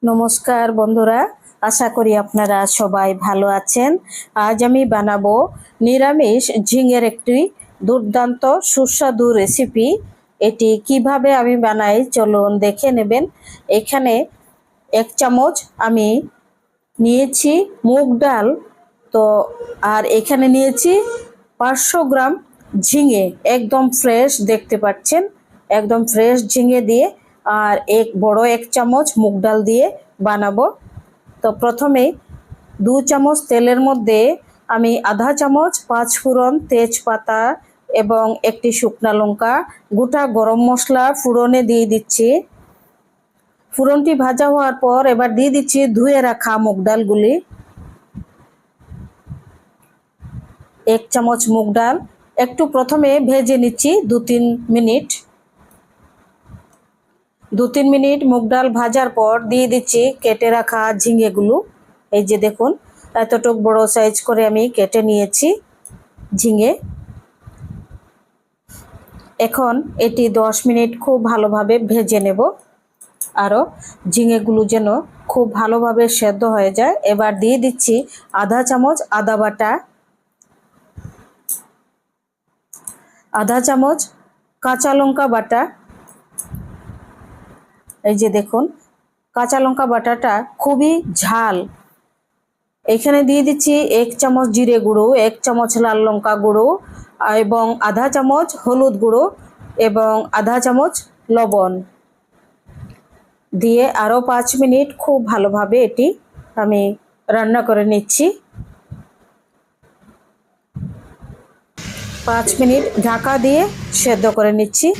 নমস্কার বন্ধুরা, আশা করি আপনারা সবাই ভালো আছেন। আজ আমি বানাবো নিরামিষ ঝিঙের একটি দুর্দান্ত সুস্বাদু রেসিপি। এটি কিভাবে আমি বানাই চলুন দেখে নেবেন। এখানে 1 চামচ আমি নিয়েছি মুগ ডাল, তো আর এখানে নিয়েছি 500 গ্রাম ঝিঙে, একদম ফ্রেশ দেখতে পাচ্ছেন, একদম ফ্রেশ ঝিঙে দিয়ে আর বড় 1 চামচ মুগ ডাল দিয়ে বানাবো। তো প্রথমে 2 চামচ তেলের মধ্যে আমি আধা চামচ 5 ফোড়ন, তেজপাতা এবং একটি শুকনা লঙ্কা, গোটা গরম মশলা ফোড়নে দিয়ে দিচ্ছি। ফোড়নটি ভাজা হওয়ার পর এবার দিয়ে দিচ্ছি ধুয়ে রাখা মুগ ডালগুলি। 1 চামচ মুগ ডাল একটু প্রথমে ভেজে নিচ্ছি 2-3 মিনিট। 2-3 মিনিট মুগ ডাল ভাজার পর দিয়ে দিচ্ছি কেটে রাখা ঝিঙেগুলো। এই যে দেখুন, এতটুক বড় সাইজ করে আমি কেটে নিয়েছি ঝিঙে। এখন এটি 10 মিনিট খুব ভালোভাবে ভেজে নেব, আরও ঝিঙেগুলো যেন খুব ভালোভাবে সেদ্ধ হয়ে যায়। এবার দিয়ে দিচ্ছি আধা চামচ আদা বাটা, আধা চামচ কাঁচা লঙ্কা বাটা। এই যে দেখুন, কাঁচা লঙ্কা বাটাটা খুবই ঝাল। এখানে দিয়ে দিচ্ছি 1 চামচ জিরে গুঁড়ো, 1 চামচ লাল লঙ্কা গুঁড়ো এবং আধা চামচ হলুদ গুঁড়ো এবং আধা চামচ লবণ দিয়ে আরও 5 মিনিট খুব ভালোভাবে এটি আমি রান্না করে নিচ্ছি। 5 মিনিট ঢাকা দিয়ে সেদ্ধ করে নিচ্ছি।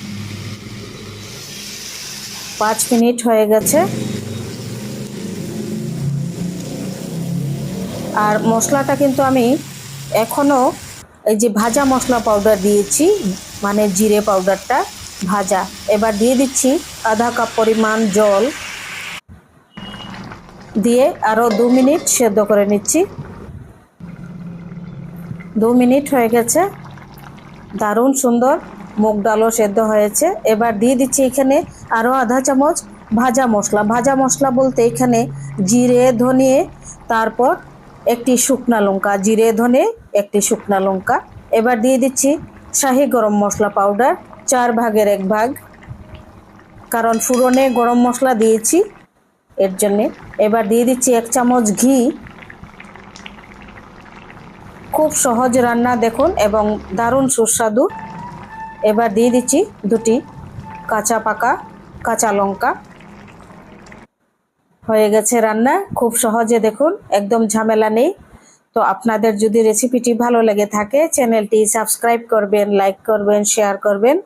5 মিনিট হয়ে গেছে। আর মশলাটা কিন্তু আমি এখনও এই যে ভাজা মশলা পাউডার দিয়েছি, মানে জিরে পাউডারটা ভাজা। এবার দিয়ে দিচ্ছি আধা কাপ পরিমাণ জল দিয়ে আরও 2 মিনিট সেদ্ধ করে নিচ্ছি। 2 মিনিট হয়ে গেছে, দারুণ সুন্দর মুগ ডালও সেদ্ধ হয়েছে। এবার দিয়ে দিচ্ছি এখানে আরও আধা চামচ ভাজা মশলা। ভাজা মশলা বলতে এখানে জিরে, ধনে, তারপর একটি শুকনা লঙ্কা, জিরে ধনে একটি শুকনা লঙ্কা। এবার দিয়ে দিচ্ছি শাহি গরম মশলা পাউডার 4 ভাগের 1 ভাগ, কারণ ফোড়নে গরম মশলা দিয়েছি এর জন্যে। এবার দিয়ে দিচ্ছি 1 চামচ ঘি। খুব সহজ রান্না দেখুন এবং দারুণ সুস্বাদু। এবার দিয়ে দিচ্ছি 2টি কাঁচা পাকা কাঁচা লঙ্কা। হয়ে গেছে রান্না, খুব সহজে দেখুন, একদম ঝামেলা নেই। তো আপনাদের যদি রেসিপিটি ভালো লেগে থাকে চ্যানেলটি সাবস্ক্রাইব করবেন, লাইক করবেন, শেয়ার করবেন,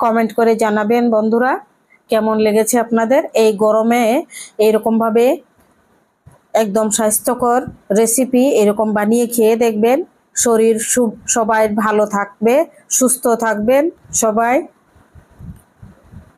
কমেন্ট করে জানাবেন বন্ধুরা কেমন লেগেছে আপনাদের। এই গরমে এইরকমভাবে একদম স্বাস্থ্যকর রেসিপি এরকম বানিয়ে খেয়ে দেখবেন, শরীর সবাই ভালো থাকবে, সুস্থ থাকবেন সবাই।